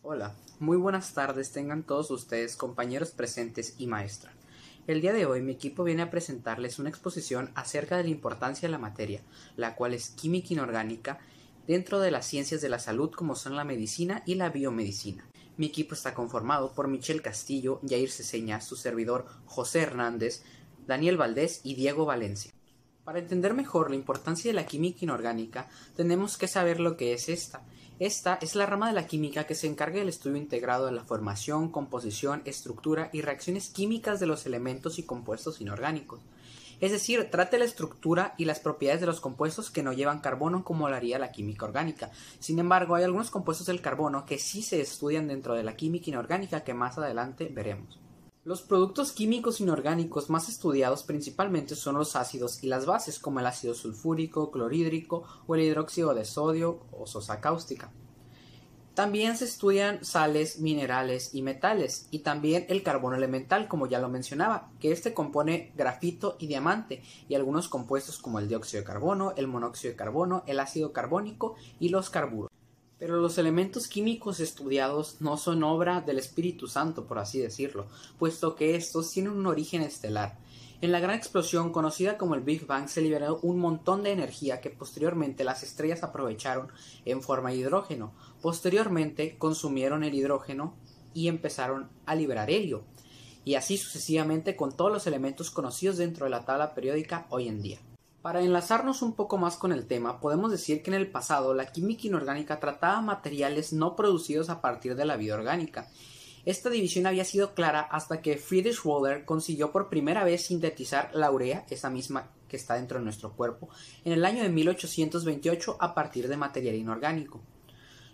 Hola, muy buenas tardes tengan todos ustedes, compañeros presentes y maestra. El día de hoy mi equipo viene a presentarles una exposición acerca de la importancia de la materia, la cual es química inorgánica, dentro de las ciencias de la salud como son la medicina y la biomedicina. Mi equipo está conformado por Michelle Castillo, Yair Ceseña, su servidor José Hernández, Daniel Valdés y Diego Valencia. Para entender mejor la importancia de la química inorgánica, tenemos que saber lo que es esta. Esta es la rama de la química que se encarga del estudio integrado de la formación, composición, estructura y reacciones químicas de los elementos y compuestos inorgánicos. Es decir, trata la estructura y las propiedades de los compuestos que no llevan carbono como lo haría la química orgánica. Sin embargo, hay algunos compuestos del carbono que sí se estudian dentro de la química inorgánica que más adelante veremos. Los productos químicos inorgánicos más estudiados principalmente son los ácidos y las bases, como el ácido sulfúrico, clorhídrico o el hidróxido de sodio o sosa cáustica. También se estudian sales, minerales y metales, y también el carbono elemental, como ya lo mencionaba, que este compone grafito y diamante, y algunos compuestos como el dióxido de carbono, el monóxido de carbono, el ácido carbónico y los carburos. Pero los elementos químicos estudiados no son obra del Espíritu Santo, por así decirlo, puesto que estos tienen un origen estelar. En la gran explosión conocida como el Big Bang se liberó un montón de energía que posteriormente las estrellas aprovecharon en forma de hidrógeno. Posteriormente consumieron el hidrógeno y empezaron a liberar helio. Y así sucesivamente con todos los elementos conocidos dentro de la tabla periódica hoy en día. Para enlazarnos un poco más con el tema, podemos decir que en el pasado la química inorgánica trataba materiales no producidos a partir de la vida orgánica. Esta división había sido clara hasta que Friedrich Wöhler consiguió por primera vez sintetizar la urea, esa misma que está dentro de nuestro cuerpo, en el año de 1828 a partir de material inorgánico.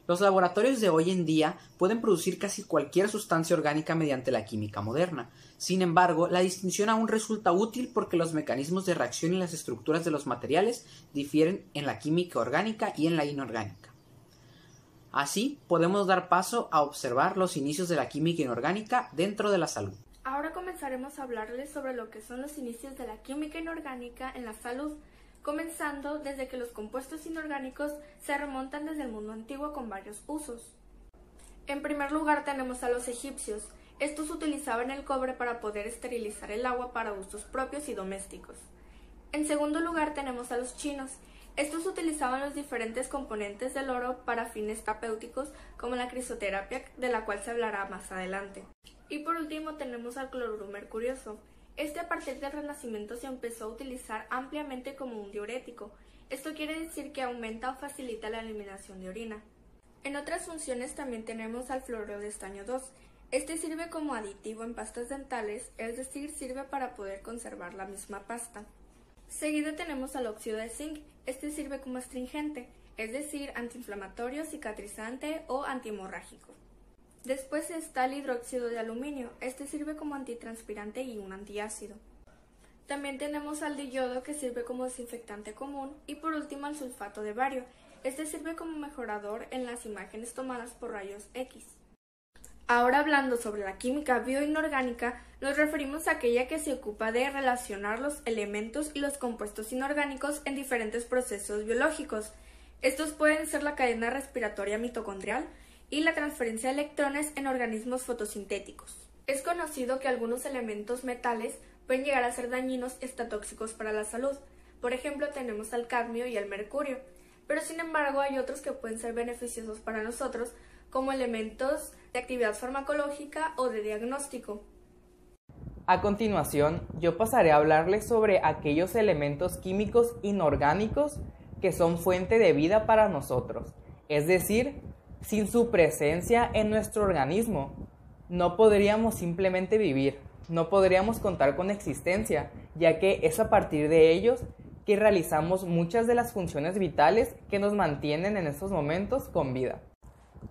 Los laboratorios de hoy en día pueden producir casi cualquier sustancia orgánica mediante la química moderna. Sin embargo, la distinción aún resulta útil porque los mecanismos de reacción y las estructuras de los materiales difieren en la química orgánica y en la inorgánica. Así, podemos dar paso a observar los inicios de la química inorgánica dentro de la salud. Ahora comenzaremos a hablarles sobre lo que son los inicios de la química inorgánica en la salud, comenzando desde que los compuestos inorgánicos se remontan desde el mundo antiguo con varios usos. En primer lugar tenemos a los egipcios. Estos utilizaban el cobre para poder esterilizar el agua para usos propios y domésticos. En segundo lugar tenemos a los chinos. Estos utilizaban los diferentes componentes del oro para fines terapéuticos como la crisoterapia, de la cual se hablará más adelante. Y por último tenemos al cloruro mercurioso. A partir del Renacimiento se empezó a utilizar ampliamente como un diurético. Esto quiere decir que aumenta o facilita la eliminación de orina. En otras funciones también tenemos al fluoruro de estaño 2. Este sirve como aditivo en pastas dentales, es decir, sirve para poder conservar la misma pasta. Seguido tenemos al óxido de zinc. Este sirve como astringente, es decir, antiinflamatorio, cicatrizante o antihemorrágico. Después está el hidróxido de aluminio. Este sirve como antitranspirante y un antiácido. También tenemos al diyodo, que sirve como desinfectante común, y por último al sulfato de bario. Este sirve como mejorador en las imágenes tomadas por rayos X. Ahora, hablando sobre la química bioinorgánica, nos referimos a aquella que se ocupa de relacionar los elementos y los compuestos inorgánicos en diferentes procesos biológicos. Estos pueden ser la cadena respiratoria mitocondrial y la transferencia de electrones en organismos fotosintéticos. Es conocido que algunos elementos metales pueden llegar a ser dañinos y hasta tóxicos para la salud. Por ejemplo, tenemos al cadmio y al mercurio, pero sin embargo hay otros que pueden ser beneficiosos para nosotros, como elementos de actividad farmacológica o de diagnóstico. A continuación, yo pasaré a hablarles sobre aquellos elementos químicos inorgánicos que son fuente de vida para nosotros, es decir, sin su presencia en nuestro organismo, no podríamos simplemente vivir, no podríamos contar con existencia, ya que es a partir de ellos que realizamos muchas de las funciones vitales que nos mantienen en estos momentos con vida.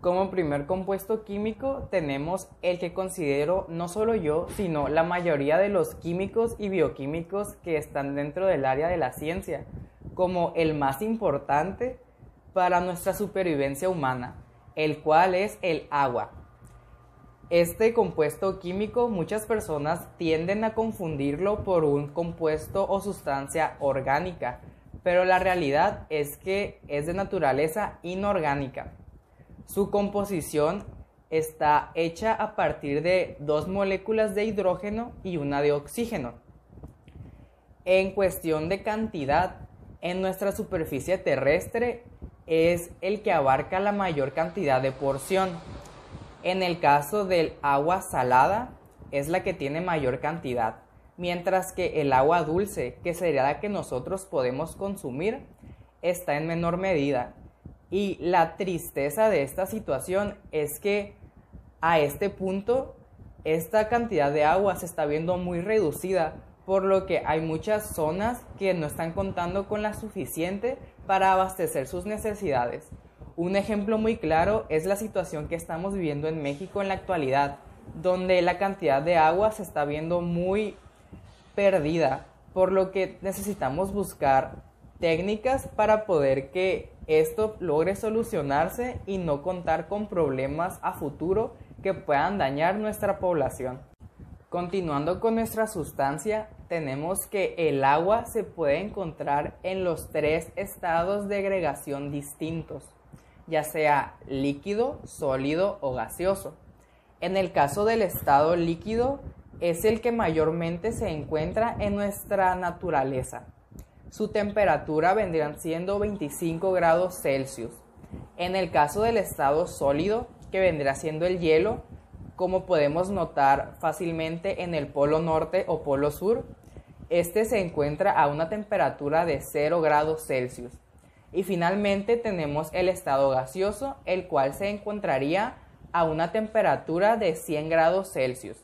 Como primer compuesto químico tenemos el que considero no solo yo, sino la mayoría de los químicos y bioquímicos que están dentro del área de la ciencia, como el más importante para nuestra supervivencia humana, el cual es el agua. Este compuesto químico muchas personas tienden a confundirlo por un compuesto o sustancia orgánica, pero la realidad es que es de naturaleza inorgánica. Su composición está hecha a partir de 2 moléculas de hidrógeno y una de oxígeno. En cuestión de cantidad, en nuestra superficie terrestre es el que abarca la mayor cantidad de porción. En el caso del agua salada es la que tiene mayor cantidad, mientras que el agua dulce, que sería la que nosotros podemos consumir, está en menor medida. Y la tristeza de esta situación es que a este punto esta cantidad de agua se está viendo muy reducida, por lo que hay muchas zonas que no están contando con la suficiente para abastecer sus necesidades. Un ejemplo muy claro es la situación que estamos viviendo en México en la actualidad, donde la cantidad de agua se está viendo muy perdida, por lo que necesitamos buscar técnicas para poder que esto logre solucionarse y no contar con problemas a futuro que puedan dañar nuestra población. Continuando con nuestra sustancia, tenemos que el agua se puede encontrar en los 3 estados de agregación distintos, ya sea líquido, sólido o gaseoso. En el caso del estado líquido, es el que mayormente se encuentra en nuestra naturaleza. Su temperatura vendrían siendo 25 grados Celsius. En el caso del estado sólido, que vendrá siendo el hielo, como podemos notar fácilmente en el polo norte o polo sur, este se encuentra a una temperatura de 0 grados Celsius. Y finalmente tenemos el estado gaseoso, el cual se encontraría a una temperatura de 100 grados Celsius.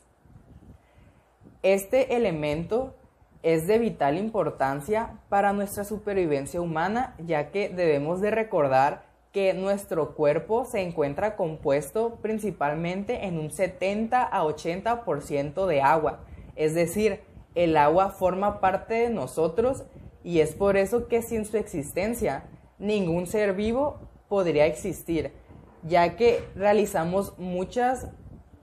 Este elemento es de vital importancia para nuestra supervivencia humana, ya que debemos de recordar que nuestro cuerpo se encuentra compuesto principalmente en un 70 a 80% de agua, es decir, el agua forma parte de nosotros y es por eso que sin su existencia ningún ser vivo podría existir, ya que realizamos muchas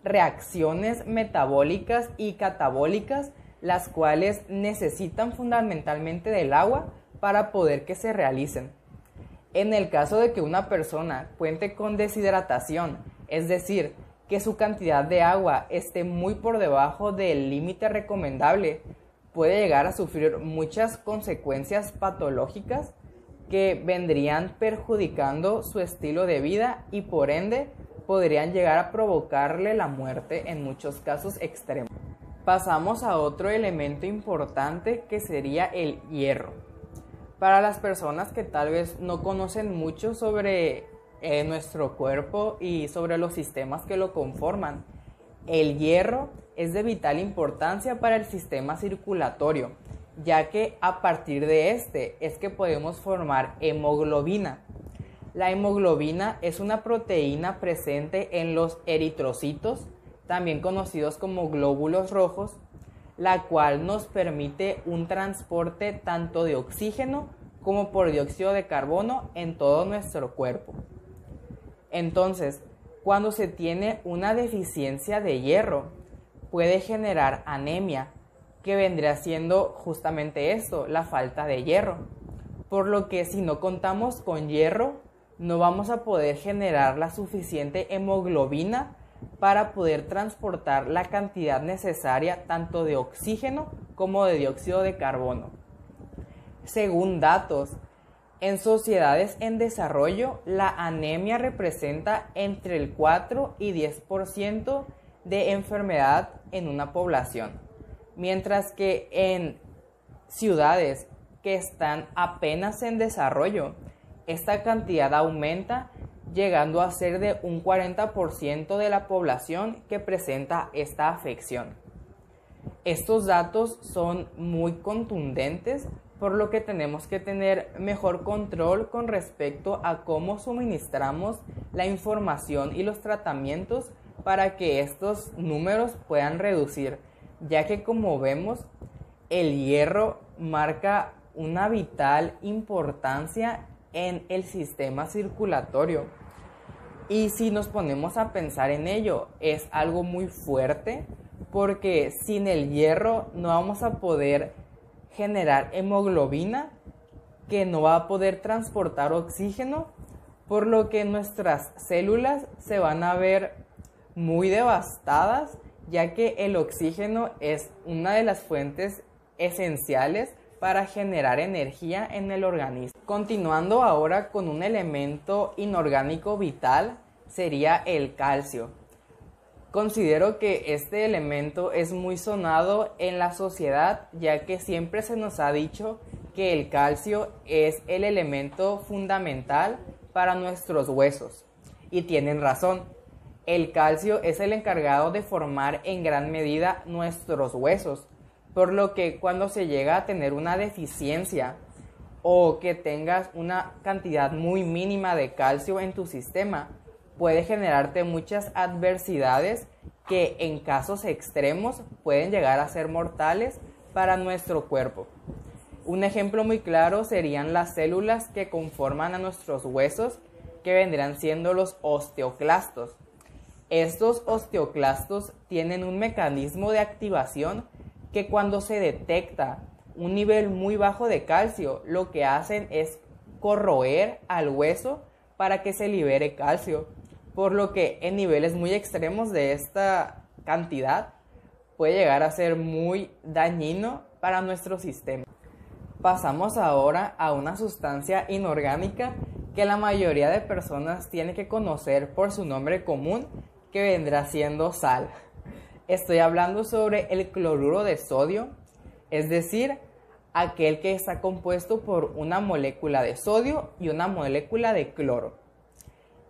reacciones metabólicas y catabólicas, las cuales necesitan fundamentalmente del agua para poder que se realicen. En el caso de que una persona cuente con deshidratación, es decir, que su cantidad de agua esté muy por debajo del límite recomendable, puede llegar a sufrir muchas consecuencias patológicas que vendrían perjudicando su estilo de vida y por ende podrían llegar a provocarle la muerte en muchos casos extremos. Pasamos a otro elemento importante que sería el hierro. Para las personas que tal vez no conocen mucho sobre nuestro cuerpo y sobre los sistemas que lo conforman, el hierro es de vital importancia para el sistema circulatorio, ya que a partir de este es que podemos formar hemoglobina. La hemoglobina es una proteína presente en los eritrocitos, también conocidos como glóbulos rojos, la cual nos permite un transporte tanto de oxígeno como por dióxido de carbono en todo nuestro cuerpo. Entonces, cuando se tiene una deficiencia de hierro, puede generar anemia, que vendría siendo justamente esto, la falta de hierro. Por lo que si no contamos con hierro, no vamos a poder generar la suficiente hemoglobina para poder transportar la cantidad necesaria tanto de oxígeno como de dióxido de carbono. Según datos, en sociedades en desarrollo, la anemia representa entre el 4 y 10% de enfermedad en una población, mientras que en ciudades que están apenas en desarrollo, esta cantidad aumenta, llegando a ser de un 40% de la población que presenta esta afección. Estos datos son muy contundentes, por lo que tenemos que tener mejor control con respecto a cómo suministramos la información y los tratamientos para que estos números puedan reducir, ya que como vemos, el hierro marca una vital importancia en el sistema circulatorio. Y si nos ponemos a pensar en ello, es algo muy fuerte, porque sin el hierro no vamos a poder generar hemoglobina, que no va a poder transportar oxígeno, por lo que nuestras células se van a ver muy devastadas, ya que el oxígeno es una de las fuentes esenciales para generar energía en el organismo. Continuando ahora con un elemento inorgánico vital, sería el calcio. Considero que este elemento es muy sonado en la sociedad, ya que siempre se nos ha dicho que el calcio es el elemento fundamental para nuestros huesos. Y tienen razón, el calcio es el encargado de formar en gran medida nuestros huesos, por lo que cuando se llega a tener una deficiencia o que tengas una cantidad muy mínima de calcio en tu sistema, puede generarte muchas adversidades que en casos extremos pueden llegar a ser mortales para nuestro cuerpo. Un ejemplo muy claro serían las células que conforman a nuestros huesos, que vendrán siendo los osteoclastos. Estos osteoclastos tienen un mecanismo de activación que cuando se detecta un nivel muy bajo de calcio, lo que hacen es corroer al hueso para que se libere calcio, por lo que en niveles muy extremos de esta cantidad puede llegar a ser muy dañino para nuestro sistema. Pasamos ahora a una sustancia inorgánica que la mayoría de personas tiene que conocer por su nombre común, que vendrá siendo sal. Estoy hablando sobre el cloruro de sodio, es decir, aquel que está compuesto por una molécula de sodio y una molécula de cloro.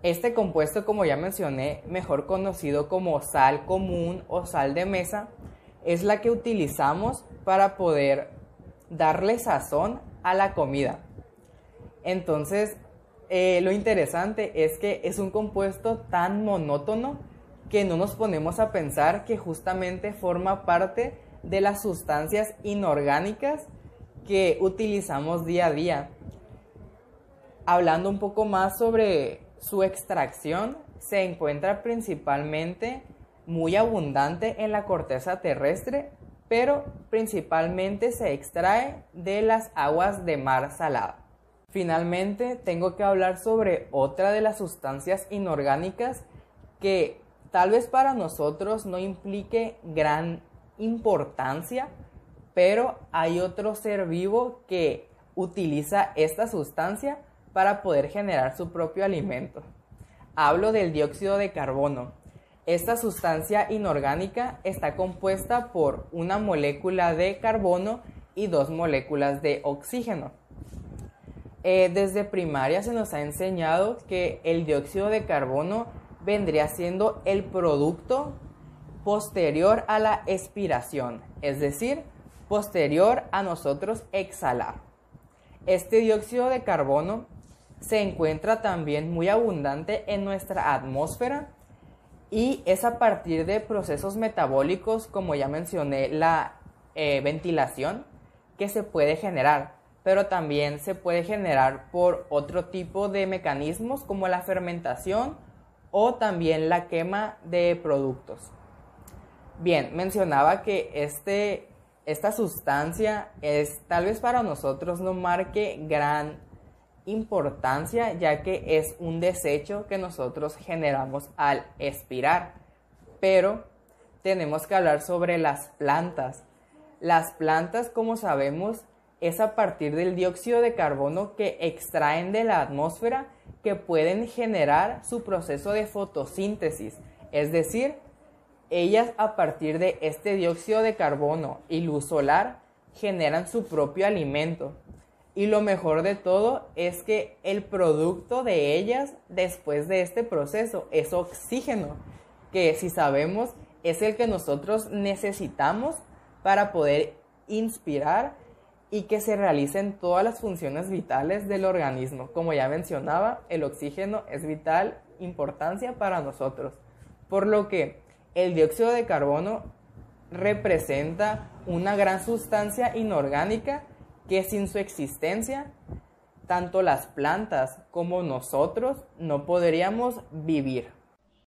Este compuesto, como ya mencioné, mejor conocido como sal común o sal de mesa, es la que utilizamos para poder darle sazón a la comida. Entonces, lo interesante es que es un compuesto tan monótono que no nos ponemos a pensar que justamente forma parte de las sustancias inorgánicas que utilizamos día a día. Hablando un poco más sobre su extracción, se encuentra principalmente muy abundante en la corteza terrestre, pero principalmente se extrae de las aguas de mar salada. Finalmente, tengo que hablar sobre otra de las sustancias inorgánicas que tal vez para nosotros no implique gran importancia, pero hay otro ser vivo que utiliza esta sustancia para poder generar su propio alimento. Hablo del dióxido de carbono. Esta sustancia inorgánica está compuesta por una molécula de carbono y 2 moléculas de oxígeno. Desde primaria se nos ha enseñado que el dióxido de carbono vendría siendo el producto posterior a la expiración, es decir, posterior a nosotros exhalar. Este dióxido de carbono se encuentra también muy abundante en nuestra atmósfera y es a partir de procesos metabólicos, como ya mencioné, la ventilación, que se puede generar, pero también se puede generar por otro tipo de mecanismos como la fermentación o también la quema de productos. Bien, mencionaba que esta sustancia tal vez para nosotros no marque gran importancia, ya que es un desecho que nosotros generamos al expirar, pero tenemos que hablar sobre las plantas. Las plantas, como sabemos, es a partir del dióxido de carbono que extraen de la atmósfera que pueden generar su proceso de fotosíntesis, es decir, ellas a partir de este dióxido de carbono y luz solar generan su propio alimento. Y lo mejor de todo es que el producto de ellas después de este proceso es oxígeno, que si sabemos es el que nosotros necesitamos para poder inspirar y que se realicen todas las funciones vitales del organismo. Como ya mencionaba, el oxígeno es vital importancia para nosotros, por lo que el dióxido de carbono representa una gran sustancia inorgánica que sin su existencia, tanto las plantas como nosotros no podríamos vivir.